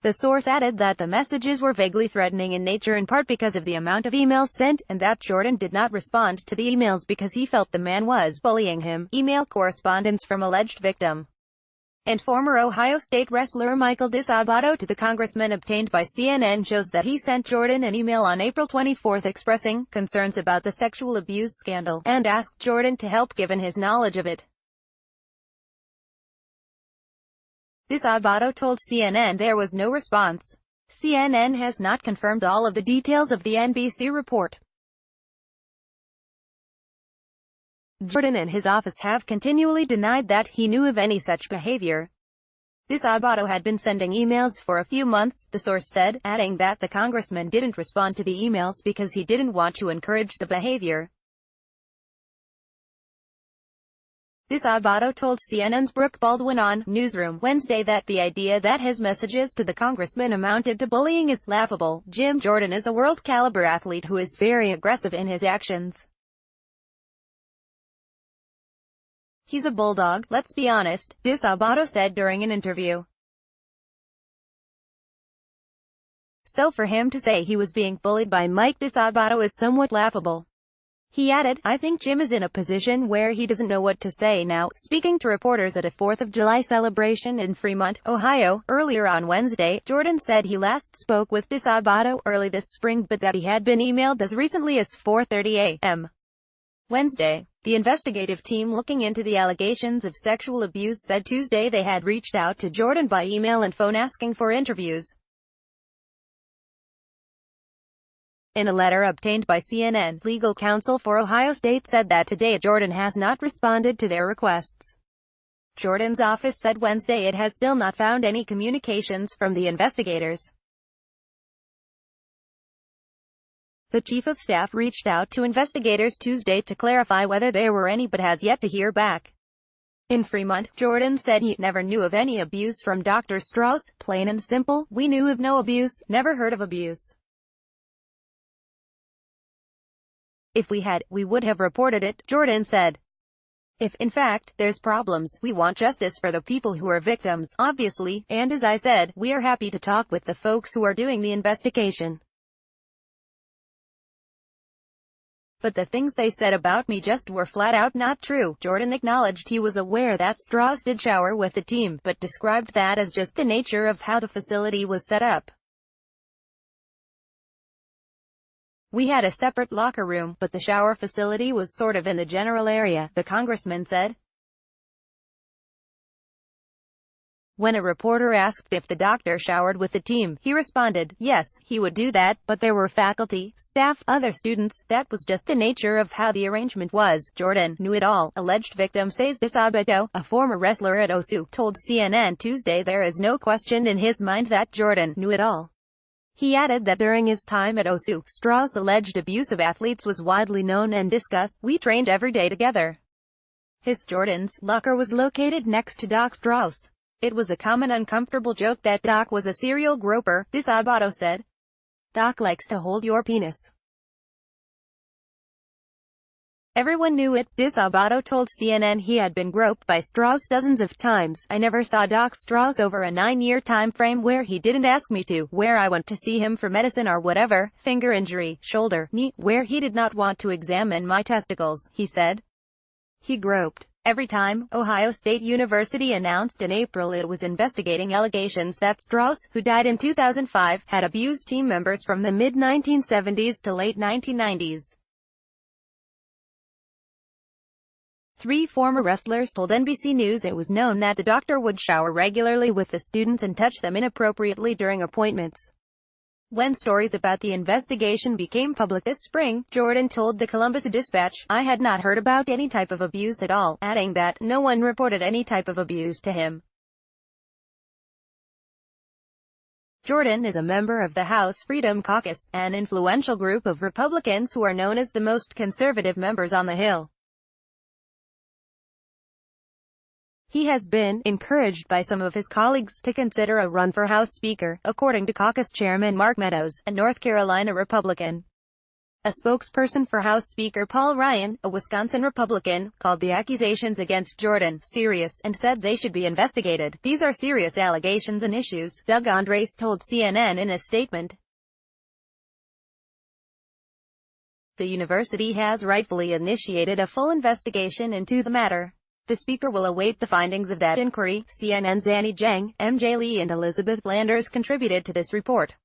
The source added that the messages were vaguely threatening in nature in part because of the amount of emails sent, and that Jordan did not respond to the emails because he felt the man was bullying him. Email correspondence from alleged victim and former Ohio State wrestler Michael DiSabato to the congressman obtained by CNN shows that he sent Jordan an email on April 24 expressing concerns about the sexual abuse scandal, and asked Jordan to help given his knowledge of it. DiSabato told CNN there was no response. CNN has not confirmed all of the details of the NBC report. Jordan and his office have continually denied that he knew of any such behavior. DiSabato had been sending emails for a few months, the source said, adding that the congressman didn't respond to the emails because he didn't want to encourage the behavior. DiSabato told CNN's Brooke Baldwin on Newsroom Wednesday that the idea that his messages to the congressman amounted to bullying is laughable. Jim Jordan is a world-caliber athlete who is very aggressive in his actions. He's a bulldog, let's be honest, DiSabato said during an interview. So for him to say he was being bullied by Mike DiSabato is somewhat laughable. He added, I think Jim is in a position where he doesn't know what to say now. Speaking to reporters at a 4th of July celebration in Fremont, Ohio, earlier on Wednesday, Jordan said he last spoke with DiSabato early this spring but that he had been emailed as recently as 4:30 a.m. Wednesday. The investigative team looking into the allegations of sexual abuse said Tuesday they had reached out to Jordan by email and phone asking for interviews. In a letter obtained by CNN, legal counsel for Ohio State said that today Jordan has not responded to their requests. Jordan's office said Wednesday it has still not found any communications from the investigators. The chief of staff reached out to investigators Tuesday to clarify whether there were any but has yet to hear back. In Fremont, Jordan said he never knew of any abuse from Dr. Strauss. Plain and simple, we knew of no abuse, never heard of abuse. If we had, we would have reported it, Jordan said. If, in fact, there's problems, we want justice for the people who are victims, obviously, and as I said, we are happy to talk with the folks who are doing the investigation. But the things they said about me just were flat out not true. Jordan acknowledged he was aware that Strauss did shower with the team, but described that as just the nature of how the facility was set up. We had a separate locker room, but the shower facility was sort of in the general area, the congressman said. When a reporter asked if the doctor showered with the team, he responded, yes, he would do that, but there were faculty, staff, other students. That was just the nature of how the arrangement was. Jordan knew it all, alleged victim says DiSabato, a former wrestler at OSU, told CNN Tuesday there is no question in his mind that Jordan knew it all. He added that during his time at OSU, Strauss' alleged abuse of athletes was widely known and discussed. We trained every day together. Jordan's locker was located next to Doc Strauss. It was a common uncomfortable joke that Doc was a serial groper, DiSabato said. Doc likes to hold your penis. Everyone knew it, DiSabato told CNN he had been groped by Strauss dozens of times. I never saw Doc Strauss over a 9-year time frame where he didn't ask me to, where I went to see him for medicine or whatever, finger injury, shoulder, knee, where he did not want to examine my testicles, he said. He groped every time. Ohio State University announced in April it was investigating allegations that Strauss, who died in 2005, had abused team members from the mid-1970s to late 1990s. 3 former wrestlers told NBC News it was known that the doctor would shower regularly with the students and touch them inappropriately during appointments. When stories about the investigation became public this spring, Jordan told the Columbus Dispatch, I had not heard about any type of abuse at all, adding that no one reported any type of abuse to him. Jordan is a member of the House Freedom Caucus, an influential group of Republicans who are known as the most conservative members on the Hill. He has been encouraged by some of his colleagues to consider a run for House Speaker, according to caucus chairman Mark Meadows, a North Carolina Republican. A spokesperson for House Speaker Paul Ryan, a Wisconsin Republican, called the accusations against Jordan serious and said they should be investigated. These are serious allegations and issues, Doug Andres told CNN in a statement. The university has rightfully initiated a full investigation into the matter. The speaker will await the findings of that inquiry. CNN's Annie Zhang, MJ Lee and Elizabeth Landers contributed to this report.